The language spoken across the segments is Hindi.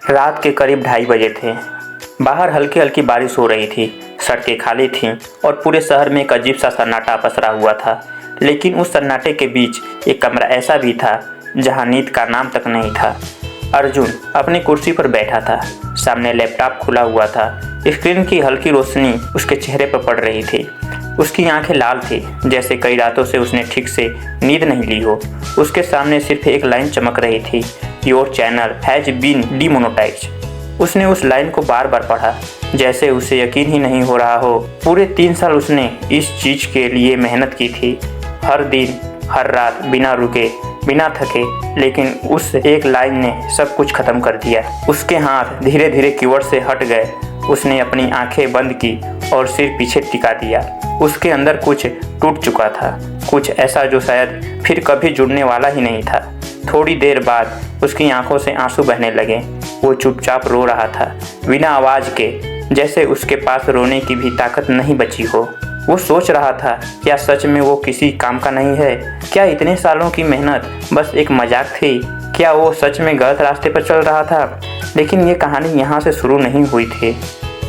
रात के करीब 2:30 बजे थे। बाहर हल्की हल्की बारिश हो रही थी, सड़कें खाली थीं और पूरे शहर में एक अजीब सा सन्नाटा पसरा हुआ था। लेकिन उस सन्नाटे के बीच एक कमरा ऐसा भी था जहां नींद का नाम तक नहीं था। अर्जुन अपनी कुर्सी पर बैठा था, सामने लैपटॉप खुला हुआ था। स्क्रीन की हल्की रोशनी उसके चेहरे पर पड़ रही थी। उसकी आंखें लाल थी, जैसे कई रातों से उसने ठीक से नींद नहीं ली हो। उसके सामने सिर्फ एक लाइन चमक रही थी, योर चैनल हैज बीन डीमोनेटाइज्ड। उसने उस लाइन को बार बार पढ़ा, जैसे उसे यकीन ही नहीं हो रहा हो। पूरे 3 साल उसने इस चीज़ के लिए मेहनत की थी, हर दिन हर रात, बिना रुके बिना थके, लेकिन उस एक लाइन ने सब कुछ खत्म कर दिया। उसके हाथ धीरे धीरे कीबोर्ड से हट गए। उसने अपनी आंखें बंद की और सिर पीछे टिका दिया। उसके अंदर कुछ टूट चुका था, कुछ ऐसा जो शायद फिर कभी जुड़ने वाला ही नहीं था। थोड़ी देर बाद उसकी आंखों से आंसू बहने लगे। वो चुपचाप रो रहा था, बिना आवाज़ के, जैसे उसके पास रोने की भी ताकत नहीं बची हो। वो सोच रहा था, क्या सच में वो किसी काम का नहीं है? क्या इतने सालों की मेहनत बस एक मजाक थी? क्या वो सच में गलत रास्ते पर चल रहा था? लेकिन ये कहानी यहाँ से शुरू नहीं हुई थी।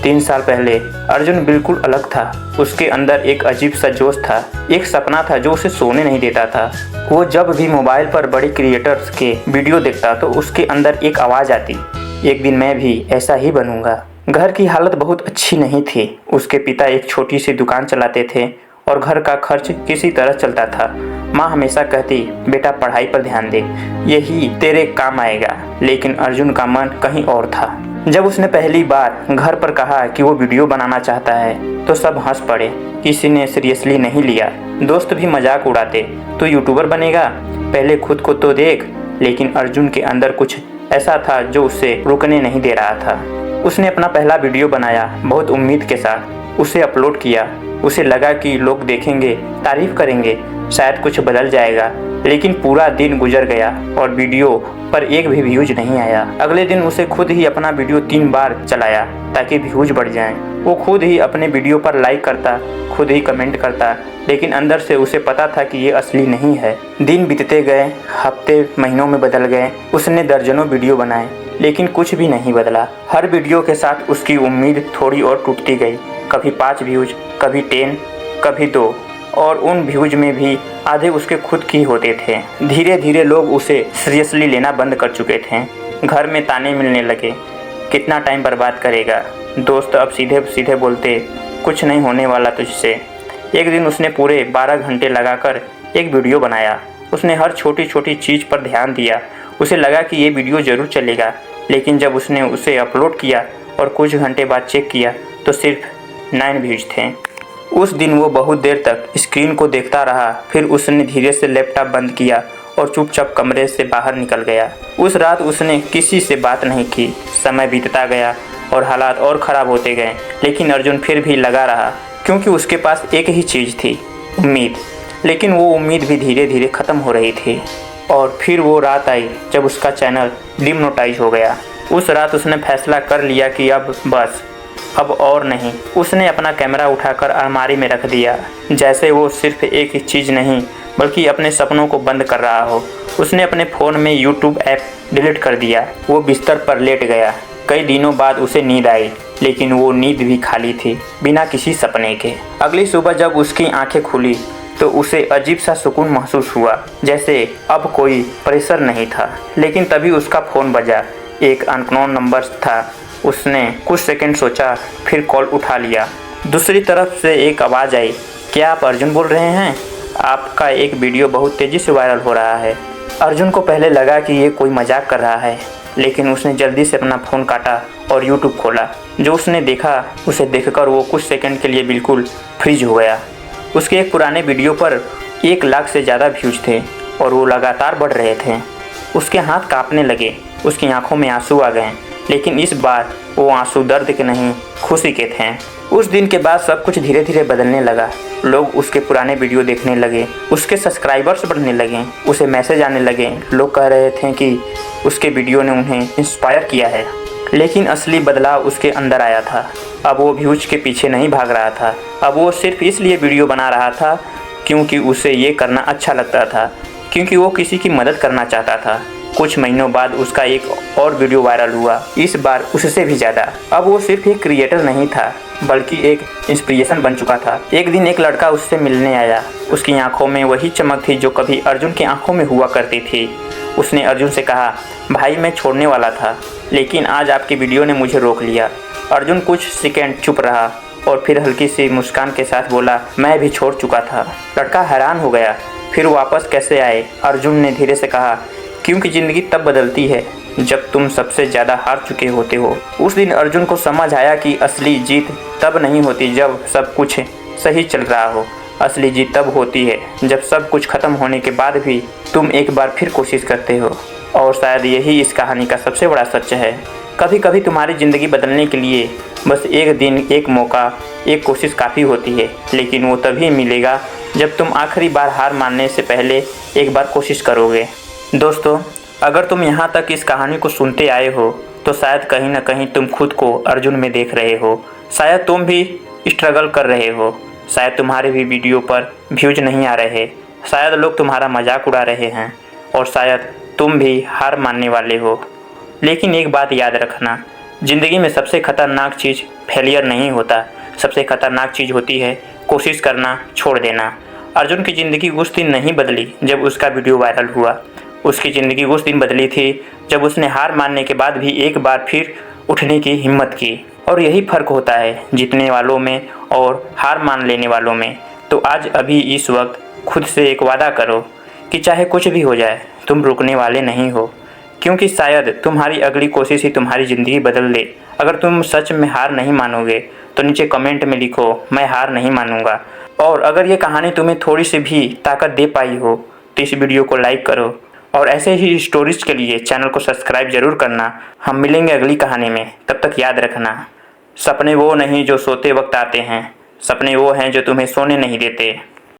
3 साल पहले अर्जुन बिल्कुल अलग था। उसके अंदर एक अजीब सा जोश था, एक सपना था जो उसे सोने नहीं देता था। वो जब भी मोबाइल पर बड़े क्रिएटर्स के वीडियो देखता तो उसके अंदर एक आवाज़ आती, एक दिन मैं भी ऐसा ही बनूंगा। घर की हालत बहुत अच्छी नहीं थी। उसके पिता एक छोटी सी दुकान चलाते थे और घर का खर्च किसी तरह चलता था। माँ हमेशा कहती, बेटा पढ़ाई पर ध्यान दे, यही तेरे काम आएगा। लेकिन अर्जुन का मन कहीं और था। जब उसने पहली बार घर पर कहा कि वो वीडियो बनाना चाहता है तो सब हंस पड़े। किसी ने सीरियसली नहीं लिया। दोस्त भी मजाक उड़ाते, तो यूट्यूबर बनेगा, पहले खुद को तो देख। लेकिन अर्जुन के अंदर कुछ ऐसा था जो उसे रुकने नहीं दे रहा था। उसने अपना पहला वीडियो बनाया, बहुत उम्मीद के साथ उसे अपलोड किया। उसे लगा कि लोग देखेंगे, तारीफ करेंगे, शायद कुछ बदल जाएगा। लेकिन पूरा दिन गुजर गया और वीडियो पर एक भी व्यूज नहीं आया। अगले दिन उसे खुद ही अपना वीडियो 3 बार चलाया ताकि व्यूज बढ़ जाएं। वो खुद ही अपने वीडियो पर लाइक करता, खुद ही कमेंट करता, लेकिन अंदर से उसे पता था कि ये असली नहीं है। दिन बीतते गए, हफ्ते महीनों में बदल गए। उसने दर्जनों वीडियो बनाए, लेकिन कुछ भी नहीं बदला। हर वीडियो के साथ उसकी उम्मीद थोड़ी और टूटती गई। कभी 5 व्यूज, कभी 10, कभी 2, और उन व्यूज में भी आधे उसके खुद की होते थे। धीरे धीरे लोग उसे सीरियसली लेना बंद कर चुके थे। घर में ताने मिलने लगे, कितना टाइम बर्बाद करेगा। दोस्त अब सीधे सीधे बोलते, कुछ नहीं होने वाला तुझसे। एक दिन उसने पूरे 12 घंटे लगाकर एक वीडियो बनाया। उसने हर छोटी छोटी चीज़ पर ध्यान दिया। उसे लगा कि ये वीडियो ज़रूर चलेगा। लेकिन जब उसने उसे अपलोड किया और कुछ घंटे बाद चेक किया तो सिर्फ 9 व्यूज थे। उस दिन वो बहुत देर तक स्क्रीन को देखता रहा। फिर उसने धीरे से लैपटॉप बंद किया और चुपचाप कमरे से बाहर निकल गया। उस रात उसने किसी से बात नहीं की। समय बीतता गया और हालात और ख़राब होते गए। लेकिन अर्जुन फिर भी लगा रहा, क्योंकि उसके पास एक ही चीज़ थी, उम्मीद। लेकिन वो उम्मीद भी धीरे धीरे ख़त्म हो रही थी। और फिर वो रात आई जब उसका चैनल डिमोनेटाइज हो गया। उस रात उसने फैसला कर लिया कि अब और नहीं। उसने अपना कैमरा उठाकर अलमारी में रख दिया, जैसे वो सिर्फ एक ही चीज़ नहीं बल्कि अपने सपनों को बंद कर रहा हो। उसने अपने फ़ोन में यूट्यूब ऐप डिलीट कर दिया। वो बिस्तर पर लेट गया। कई दिनों बाद उसे नींद आई, लेकिन वो नींद भी खाली थी, बिना किसी सपने के। अगली सुबह जब उसकी आंखें खुली तो उसे अजीब सा सुकून महसूस हुआ, जैसे अब कोई प्रेशर नहीं था। लेकिन तभी उसका फ़ोन बजा। एक अननोन नंबर था। उसने कुछ सेकंड सोचा, फिर कॉल उठा लिया। दूसरी तरफ से एक आवाज़ आई, क्या आप अर्जुन बोल रहे हैं? आपका एक वीडियो बहुत तेज़ी से वायरल हो रहा है। अर्जुन को पहले लगा कि ये कोई मजाक कर रहा है, लेकिन उसने जल्दी से अपना फ़ोन काटा और यूट्यूब खोला। जो उसने देखा, उसे देखकर वो कुछ सेकंड के लिए बिल्कुल फ्रीज हो गया। उसके एक पुराने वीडियो पर 1 लाख से ज़्यादा व्यूज थे और वो लगातार बढ़ रहे थे। उसके हाथ कांपने लगे, उसकी आंखों में आंसू आ गए। लेकिन इस बार वो आंसू दर्द के नहीं, खुशी के थे। उस दिन के बाद सब कुछ धीरे धीरे बदलने लगा। लोग उसके पुराने वीडियो देखने लगे, उसके सब्सक्राइबर्स बढ़ने लगे, उसे मैसेज आने लगे। लोग कह रहे थे कि उसके वीडियो ने उन्हें इंस्पायर किया है। लेकिन असली बदलाव उसके अंदर आया था। अब वो व्यूज के पीछे नहीं भाग रहा था। अब वो सिर्फ इसलिए वीडियो बना रहा था क्योंकि उसे ये करना अच्छा लगता था, क्योंकि वो किसी की मदद करना चाहता था। कुछ महीनों बाद उसका एक और वीडियो वायरल हुआ, इस बार उससे भी ज़्यादा। अब वो सिर्फ एक क्रिएटर नहीं था बल्कि एक इंस्पिरेशन बन चुका था। एक दिन एक लड़का उससे मिलने आया। उसकी आंखों में वही चमक थी जो कभी अर्जुन की आंखों में हुआ करती थी। उसने अर्जुन से कहा, भाई मैं छोड़ने वाला था लेकिन आज आपकी वीडियो ने मुझे रोक लिया। अर्जुन कुछ सेकंड चुप रहा और फिर हल्की सी मुस्कान के साथ बोला, मैं भी छोड़ चुका था। लड़का हैरान हो गया, फिर वापस कैसे आए? अर्जुन ने धीरे से कहा, क्योंकि ज़िंदगी तब बदलती है जब तुम सबसे ज़्यादा हार चुके होते हो। उस दिन अर्जुन को समझ आया कि असली जीत तब नहीं होती जब सब कुछ सही चल रहा हो। असली जीत तब होती है जब सब कुछ ख़त्म होने के बाद भी तुम एक बार फिर कोशिश करते हो। और शायद यही इस कहानी का सबसे बड़ा सच है। कभी कभी तुम्हारी ज़िंदगी बदलने के लिए बस एक दिन, एक मौका, एक कोशिश काफ़ी होती है, लेकिन वो तभी मिलेगा जब तुम आखिरी बार हार मानने से पहले एक बार कोशिश करोगे। दोस्तों, अगर तुम यहाँ तक इस कहानी को सुनते आए हो तो शायद कहीं ना कहीं तुम खुद को अर्जुन में देख रहे हो। शायद तुम भी स्ट्रगल कर रहे हो, शायद तुम्हारे भी वीडियो पर व्यूज नहीं आ रहे, शायद लोग तुम्हारा मजाक उड़ा रहे हैं और शायद तुम भी हार मानने वाले हो। लेकिन एक बात याद रखना, ज़िंदगी में सबसे खतरनाक चीज़ फेलियर नहीं होता, सबसे खतरनाक चीज़ होती है कोशिश करना छोड़ देना। अर्जुन की ज़िंदगी उस दिन नहीं बदली जब उसका वीडियो वायरल हुआ, उसकी ज़िंदगी उस दिन बदली थी जब उसने हार मानने के बाद भी एक बार फिर उठने की हिम्मत की। और यही फ़र्क होता है जीतने वालों में और हार मान लेने वालों में। तो आज अभी इस वक्त खुद से एक वादा करो कि चाहे कुछ भी हो जाए तुम रुकने वाले नहीं हो, क्योंकि शायद तुम्हारी अगली कोशिश ही तुम्हारी ज़िंदगी बदल दे। अगर तुम सच में हार नहीं मानोगे तो नीचे कमेंट में लिखो, मैं हार नहीं मानूंगा। और अगर ये कहानी तुम्हें थोड़ी सी भी ताकत दे पाई हो तो इस वीडियो को लाइक करो और ऐसे ही स्टोरीज के लिए चैनल को सब्सक्राइब ज़रूर करना। हम मिलेंगे अगली कहानी में, तब तक याद रखना, सपने वो नहीं जो सोते वक्त आते हैं, सपने वो हैं जो तुम्हें सोने नहीं देते।